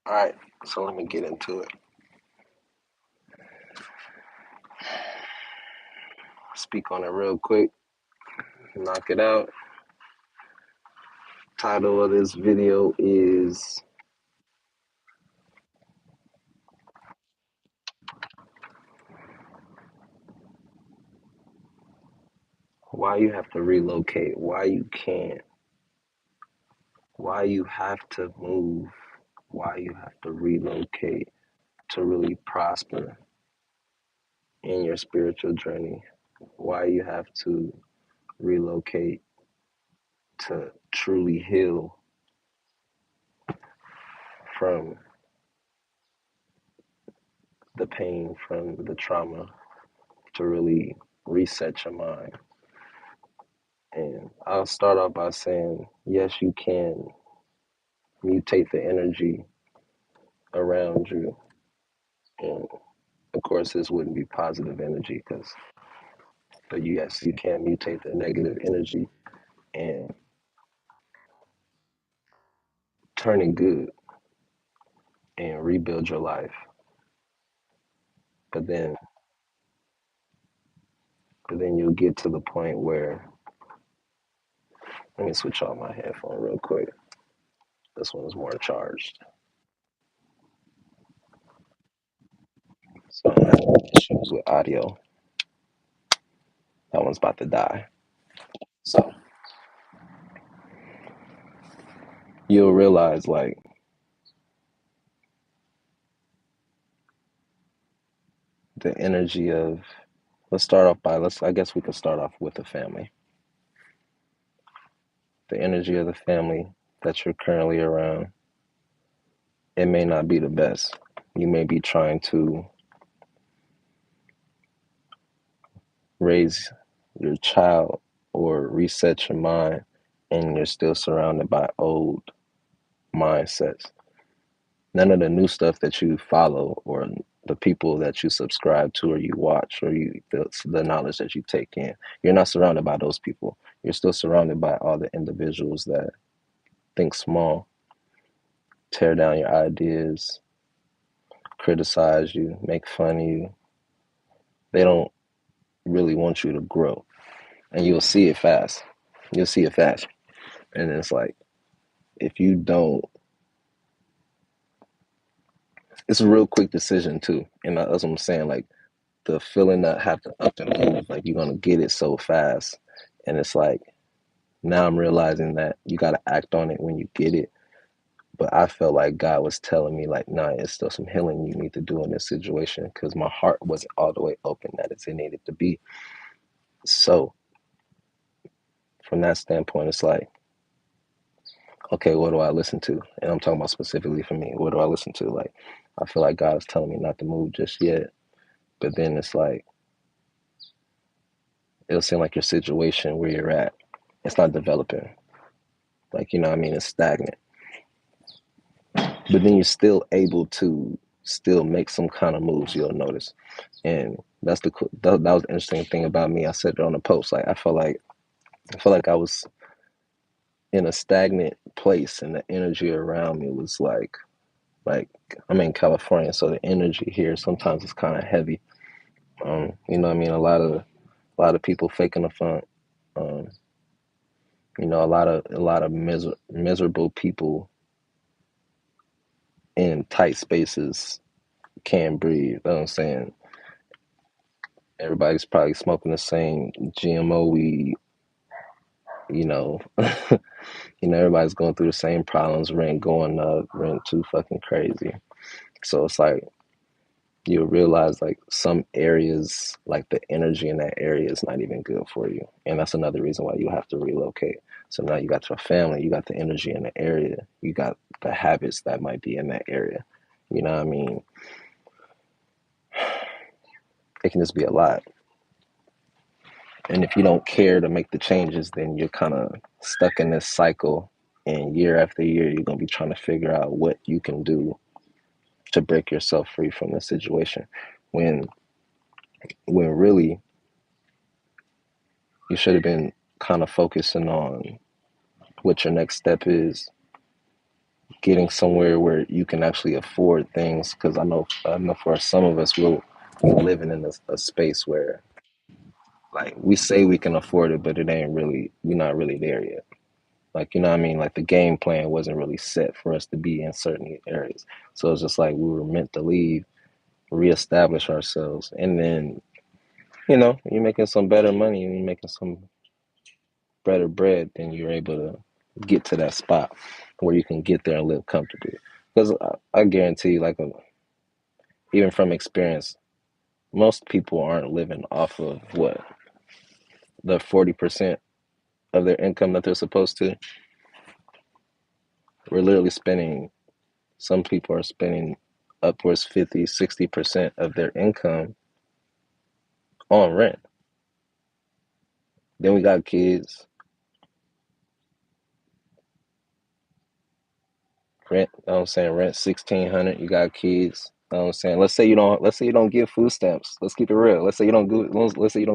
All right, so let me get into it. Speak on it real quick, knock it out. Title of this video is Why You Have to Relocate, Why You Can't, Why You Have to Move, Why You Have to Relocate to really prosper in your spiritual journey, why you have to relocate to truly heal from the pain, from the trauma, to really reset your mind. And I'll start off by saying, yes, you can mutate the energy around you. And of course, this wouldn't be positive energy but yes, you can mutate the negative energy and turn it good and rebuild your life. But then, but then you'll get to the point where, let me switch off my headphone real quick. This one is more charged. So I'm having issues with audio. That one's about to die. So you'll realize like the energy of, let's start off by, I guess we could start off with the family. The energy of the family that you're currently around, it may not be the best. You may be trying to raise your child or reset your mind, and you're still surrounded by old mindsets. None of the new stuff that you follow or the people that you subscribe to or you watch or the knowledge that you take in, you're not surrounded by those people. You're still surrounded by all the individuals that think small, tear down your ideas, criticize you, make fun of you. They don't really want you to grow. And you'll see it fast. You'll see it fast. And it's like, if you don't, it's a real quick decision too. And that's what I'm saying. Like, the feeling that have to up and move, like you're gonna get it so fast. And it's like, now I'm realizing that you gotta act on it when you get it. But I felt like God was telling me, like, nah, it's still some healing you need to do in this situation, because my heart wasn't all the way open that it needed to be. So from that standpoint, it's like, okay, what do I listen to? And I'm talking about specifically for me. What do I listen to? Like, I feel like God is telling me not to move just yet. But then it's like, it'll seem like your situation where you're at, it's not developing. Like, you know what I mean? It's stagnant. But then you're still able to still make some kind of moves, you'll notice. And that was the interesting thing about me. I said it on a post. Like, I felt like I was in a stagnant place, and the energy around me was like I'm in California, so the energy here sometimes is kind of heavy. You know what I mean? A lot of people faking the funk. Um, a lot of miserable people in tight spaces can't breathe. You know what I'm saying? Everybody's probably smoking the same GMO weed. You know, everybody's going through the same problems. Rent going up, rent too fucking crazy. So it's like, you'll realize like some areas, like the energy in that area is not even good for you. And that's another reason why you have to relocate. So now you got your family, you got the energy in the area, you got the habits that might be in that area. You know what I mean? It can just be a lot. And if you don't care to make the changes, then you're kind of stuck in this cycle. And year after year, you're going to be trying to figure out what you can do to break yourself free from the situation. When really, you should have been kind of focusing on what your next step is, getting somewhere where you can actually afford things. Because I know for some of us, we'll be living in a space where like we say we can afford it, but it ain't really, we're not really there yet. Like, you know what I mean? Like the game plan wasn't really set for us to be in certain areas. So it's just like we were meant to leave, reestablish ourselves, and then, you're making some better money and you're making some better bread, then you're able to get to that spot where you can get there and live comfortably. Because I guarantee you, like, even from experience, most people aren't living off of what, the 40% of their income that they're supposed to. We're literally spending, some people are spending upwards 50, 60% of their income on rent. Then we got kids, rent, you know what I'm saying, rent 1,600, you got kids. You know what I'm saying? Let's say you don't give food stamps. Let's keep it real. Let's say you don't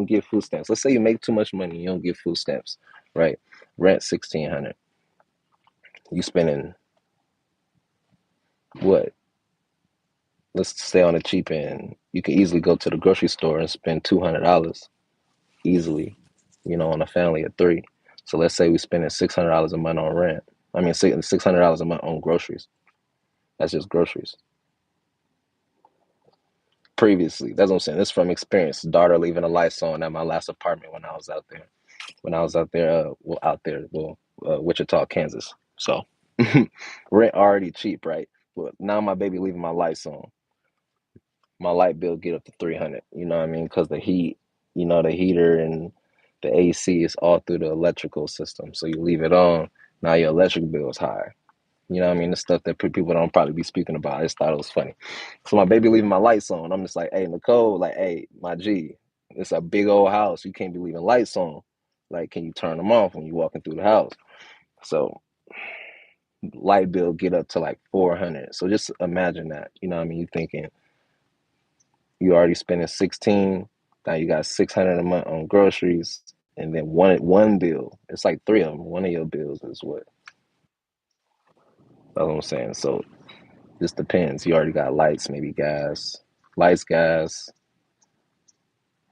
give food stamps. Let's say you make too much money, you don't give food stamps, right? Rent 1,600. You spending what? Let's stay on the cheap end. You can easily go to the grocery store and spend $200 easily, on a family of three. So let's say we spending $600 a month on rent. I mean, $600 a month on groceries. That's just groceries. Previously, that's what I'm saying. This is from experience. Daughter leaving the lights on at my last apartment when I was out there. Wichita, Kansas. So rent already cheap, right? But now my baby leaving my lights on. My light bill get up to 300. You know what I mean? Because the heat, the heater and the AC is all through the electrical system. So you leave it on, now your electric bill is higher. You know what I mean? The stuff that people don't probably be speaking about. I just thought it was funny. So my baby leaving my lights on. I'm just like, hey, Nicole, like, hey, my G, it's a big old house. You can't be leaving lights on. Like, can you turn them off when you're walking through the house? So light bill get up to like 400. So just imagine that. You know what I mean? You thinking you already spending 16. Now you got 600 a month on groceries. And then one bill. It's like three of them. One of your bills is what? That's what I'm saying. So just depends. You already got lights, maybe gas, lights, gas.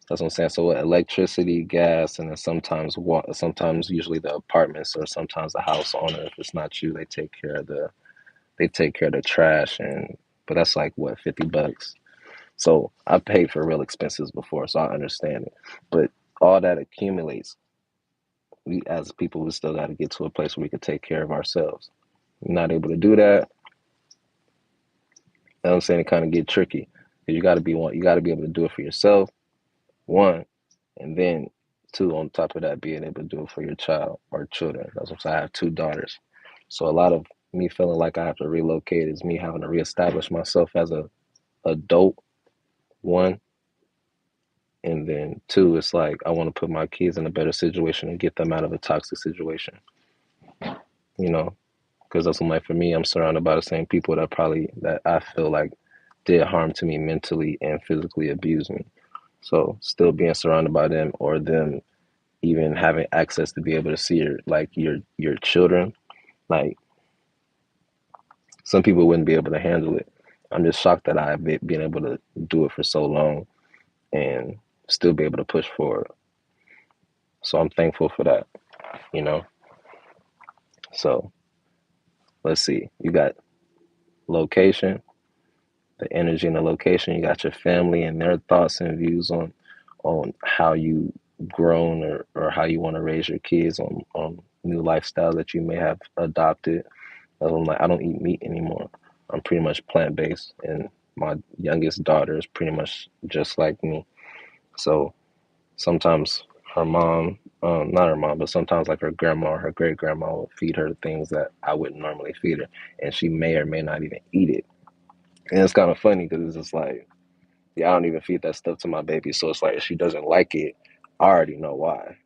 That's what I'm saying. So electricity, gas, and then sometimes sometimes usually the apartments or sometimes the house owner, if it's not you, they take care of the trash and but that's like what, $50. So I paid for real expenses before, so I understand it. But all that accumulates. We as people, we still got to get to a place where we can take care of ourselves. You're not able to do that. I'm saying it kind of get tricky because you got to be able to do it for yourself, one, and then two, on top of that, being able to do it for your child or children. That's what I'm saying. I have two daughters, so a lot of me feeling like I have to relocate is me having to reestablish myself as a adult, one, and then two, it's like I want to put my kids in a better situation and get them out of a toxic situation. You know, because that's what, like, for me, I'm surrounded by the same people that I feel like did harm to me mentally and physically abused me. So still being surrounded by them, or them even having access to be able to see your children, like, some people wouldn't be able to handle it. I'm just shocked that I've been able to do it for so long and still be able to push forward. So I'm thankful for that, you know. So let's see. You got location, the energy and the location. You got your family and their thoughts and views on how you grown, or how you want to raise your kids, on new lifestyle that you may have adopted. I'm like, I don't eat meat anymore. I'm pretty much plant based, and my youngest daughter is pretty much just like me. So sometimes her mom, not her mom, but sometimes like her grandma or her great grandma will feed her things that I wouldn't normally feed her, and she may or may not even eat it. And it's kind of funny because it's just like, yeah, I don't even feed that stuff to my baby. So it's like if she doesn't like it, I already know why.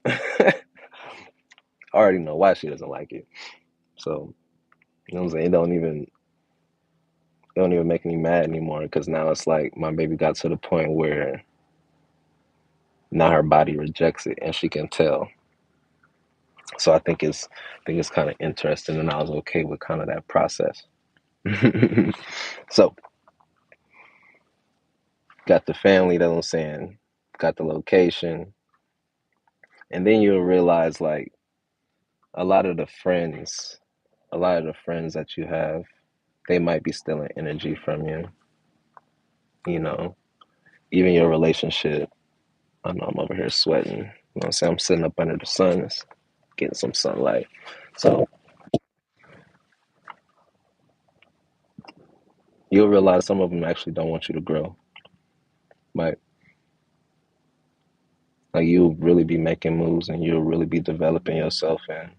I already know why she doesn't like it. So, you know what I'm saying? It don't even make me mad anymore because now it's like my baby got to the point where now her body rejects it and she can tell. So I think it's kind of interesting, and I was okay with kind of that process. So got the family that I'm saying, got the location, and then you'll realize like a lot of the friends, a lot of the friends that you have, they might be stealing energy from you. You know, even your relationship. I know I'm over here sweating. You know what I'm saying? I'm sitting up under the sun, it's getting some sunlight. So you'll realize some of them actually don't want you to grow. Like like you'll really be making moves and you'll really be developing yourself, and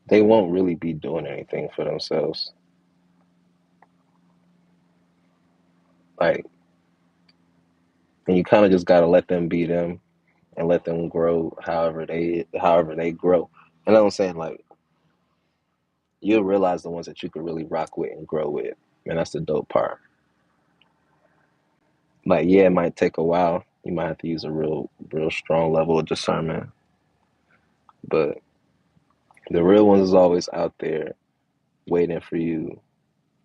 they won't really be doing anything for themselves. Like, and you kind of just gotta let them be them and let them grow however they grow. And I'm saying like you'll realize the ones that you can really rock with and grow with. And that's the dope part. Like, yeah, it might take a while. You might have to use a real strong level of discernment, but the real ones is always out there waiting for you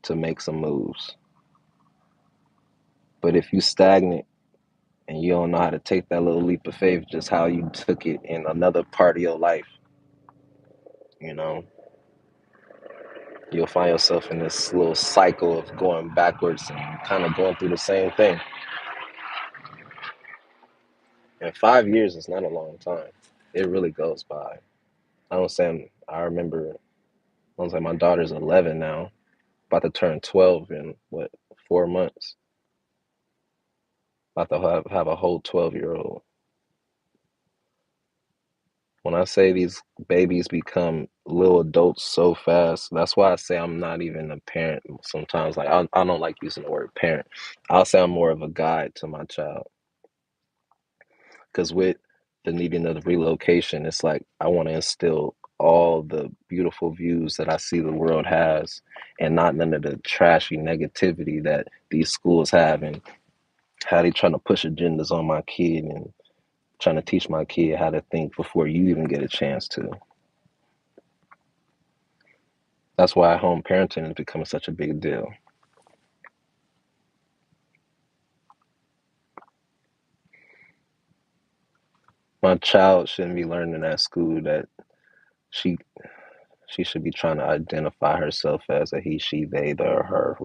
to make some moves. But if you stagnant and you don't know how to take that little leap of faith, just how you took it in another part of your life, you know, you'll find yourself in this little cycle of going backwards and kind of going through the same thing. And 5 years is not a long time. It really goes by. I don't say I remember. I was like, my daughter's 11 now, about to turn 12 in what 4 months. About to have a whole 12-year-old. When I say these babies become little adults so fast, that's why I say I'm not even a parent. Sometimes, like I don't like using the word parent. I'll say I'm more of a guide to my child. Because with the needing of the relocation, it's like I want to instill all the beautiful views that I see the world has, and not none of the trashy negativity that these schools have, and how they trying to push agendas on my kid and trying to teach my kid how to think before you even get a chance to. That's why home parenting is becoming such a big deal. My child shouldn't be learning at school that she she should be trying to identify herself as a he, she, they, their, her.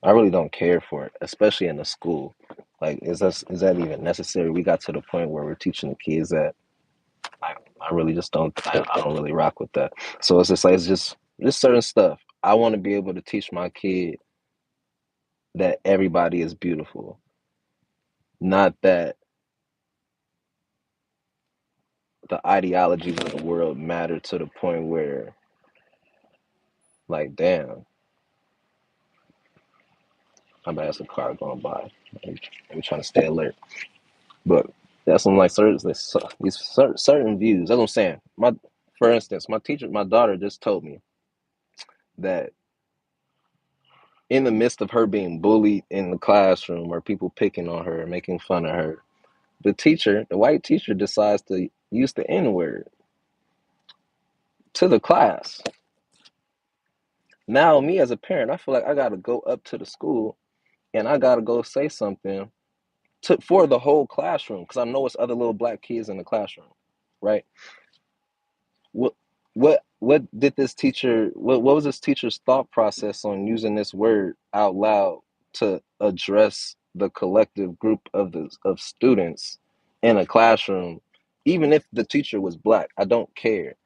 I really don't care for it, especially in the school. Like, is that even necessary? We got to the point where we're teaching the kids that. I really just don't. I don't really rock with that. So it's just like it's just certain stuff. I want to be able to teach my kid that everybody is beautiful, not that the ideologies of the world matter to the point where, like, damn, I'm bad as a car going by. I'm trying to stay alert. But that's some like certain views. That's what I'm saying. For instance, my daughter just told me that in the midst of her being bullied in the classroom or people picking on her, making fun of her, the white teacher, decides to use the N word to the class. Now, me as a parent, I feel like I got to go up to the school and I got to go say something for the whole classroom because I know it's other little black kids in the classroom, right? What what did this teacher what was this teacher's thought process on using this word out loud to address the collective group of students in a classroom, even if the teacher was black? I don't care.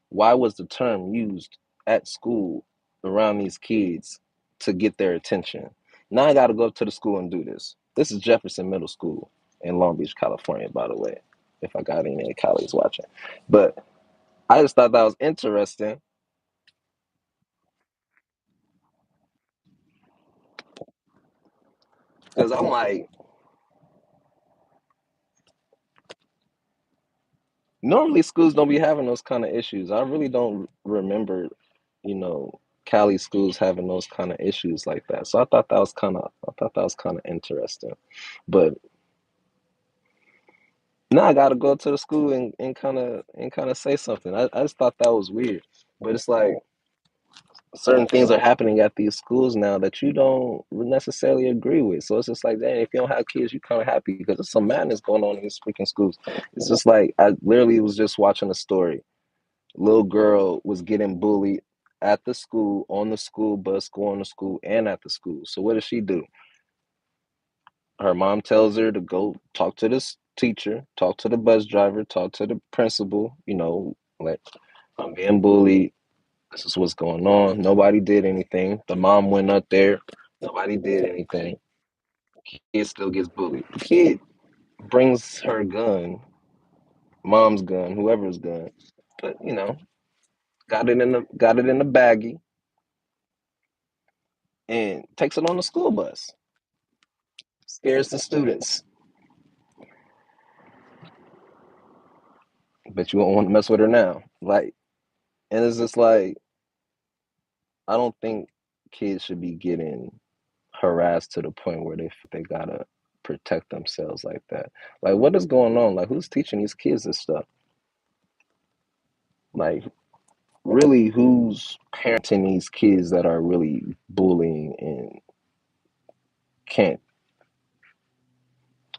Why was the term used at school around these kids to get their attention? Now I got to go up to the school and do this. This is Jefferson Middle School in Long Beach, California, by the way, if I got any colleagues watching. But I just thought that was interesting because I'm like, normally schools don't be having those kind of issues. I really don't remember, you know, Cali schools having those kind of issues like that. So I thought that was kind of interesting. But Now I gotta go to the school and kind of say something. I just thought that was weird. But it's like certain things are happening at these schools now that you don't necessarily agree with. So it's just like, dang, if you don't have kids, you kind of happy because there's some madness going on in these freaking schools. It's just like I literally was just watching a story. Little girl was getting bullied at the school, on the school bus, going to school, and at the school. So what does she do? Her mom tells her to go talk to this teacher, talk to the bus driver, talk to the principal. Like, I'm being bullied. This is what's going on. Nobody did anything. The mom went up there. Nobody did anything. Kid still gets bullied. The kid brings her gun, mom's gun, whoever's gun, but got it in the baggie and takes it on the school bus. Scares the students, but you won't want to mess with her now. Like, and it's just like I don't think kids should be getting harassed to the point where they gotta protect themselves like that. Like, what is going on? Like, who's teaching these kids this stuff? Like, really, who's parenting these kids that are really bullying and can't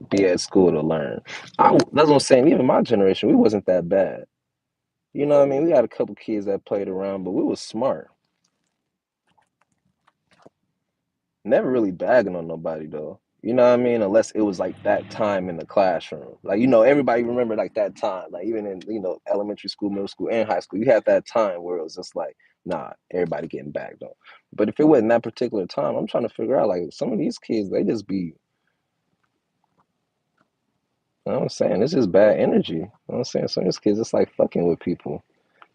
be at school to learn? That's what I'm saying. Even my generation, we wasn't that bad. You know what I mean? We had a couple kids that played around, but we was smart. Never really bagging on nobody though. You know what I mean? Unless it was like that time in the classroom. Like, everybody remember like that time. Like even in, elementary school, middle school, and high school, you had that time where it was just like, nah, everybody getting bagged on. But if it wasn't that particular time, I'm trying to figure out like some of these kids, they just be, what I'm saying, it's just bad energy. I'm saying some of these kids it's like fucking with people.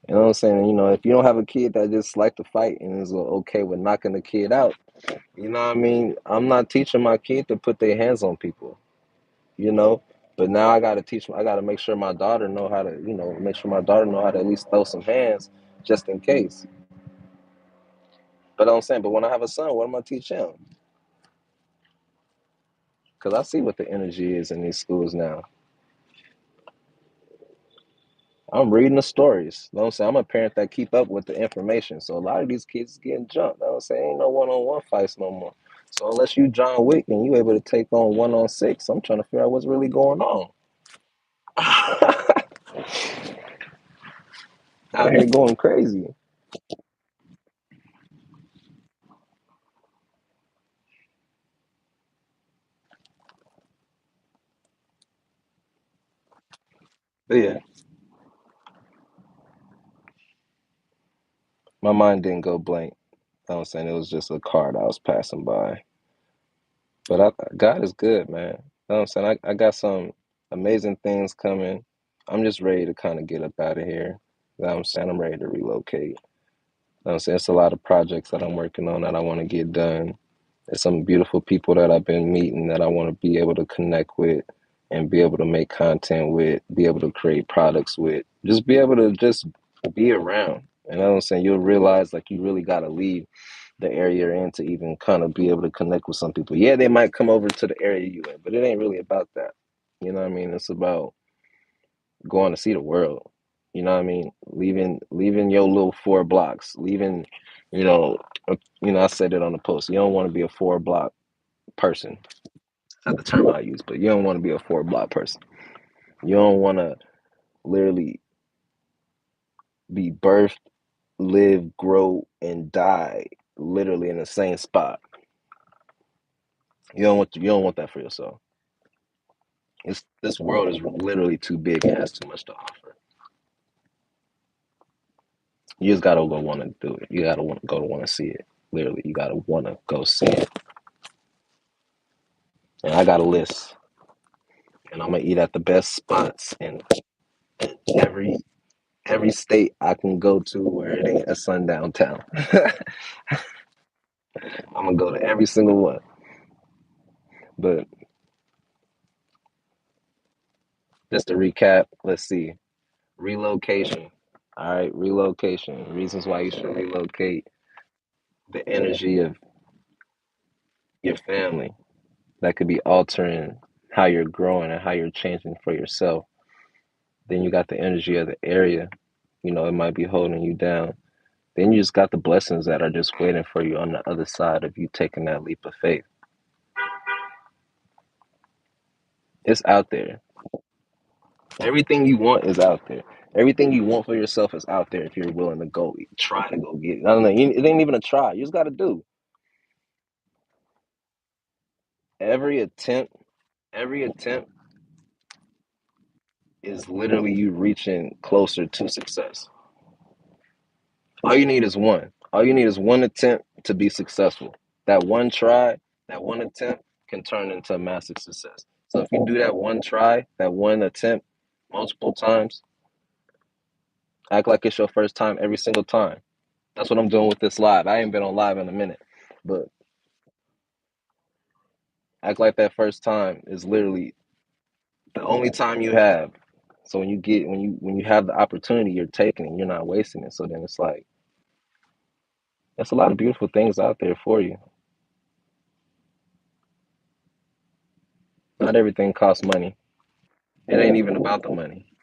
You know what I'm saying? If you don't have a kid that just like to fight and is okay with knocking the kid out, you know what I mean? I'm not teaching my kid to put their hands on people, you know. But now I gotta make sure my daughter know how to, make sure my daughter know how to at least throw some hands just in case. But I'm saying, but when I have a son, what am I teach him? Because I see what the energy is in these schools now. I'm reading the stories. You know what I'm saying? I'm a parent that keep up with the information. So a lot of these kids is getting jumped. You know what I'm saying? Ain't no one-on-one fights no more. So unless you John Wick and you able to take on 1-on-6, I'm trying to figure out what's really going on. Out here going crazy. But yeah, my mind didn't go blank. You know what I'm saying? It was just a car that I was passing by. But God is good, man. You know what I'm saying? I got some amazing things coming. I'm just ready to kind of get up out of here. You know what I'm saying? I'm ready to relocate. You know what I'm saying? It's a lot of projects that I'm working on that I want to get done. There's some beautiful people that I've been meeting that I want to be able to connect with and be able to make content with, be able to create products with, just be able to just be around. You know what I'm saying? You'll realize like you really got to leave the area you're in to even kind of be able to connect with some people. Yeah, they might come over to the area you in, but it ain't really about that. You know what I mean? It's about going to see the world. You know what I mean? Leaving your little 4 blocks, leaving, you know, I said it on the post. You don't want to be a 4 block person. That's not the term I use, but you don't want to be a 4 block person. You don't want to literally be birthed, live, grow, and die literally in the same spot. You don't want that for yourself. This world is literally too big and has too much to offer. You just gotta go want to do it. You gotta want to see it. Literally, you gotta want to go see it. And I got a list, and I'm gonna eat at the best spots in every every state I can go to where it ain't a sundown town. I'm gonna go to every single one. But just to recap, let's see. Relocation. All right, relocation. Reasons why you should relocate. The energy of your family that could be altering how you're growing and how you're changing for yourself. Then you got the energy of the area, it might be holding you down. Then you just got the blessings that are just waiting for you on the other side of you taking that leap of faith. It's out there. Everything you want is out there. Everything you want for yourself is out there if you're willing to go try to go get it. I don't know. It ain't even a try. You just got to do. Every attempt, every attempt is literally you reaching closer to success. All you need is one. All you need is one attempt to be successful. That one try, that one attempt can turn into a massive success. So if you do that one try, that one attempt multiple times, act like it's your first time every single time. That's what I'm doing with this live. I ain't been on live in a minute, but act like that first time is literally the only time you have. So when you have the opportunity, you're taking it. You're not wasting it. So then it's like there's a lot of beautiful things out there for you. Not everything costs money. It ain't even about the money.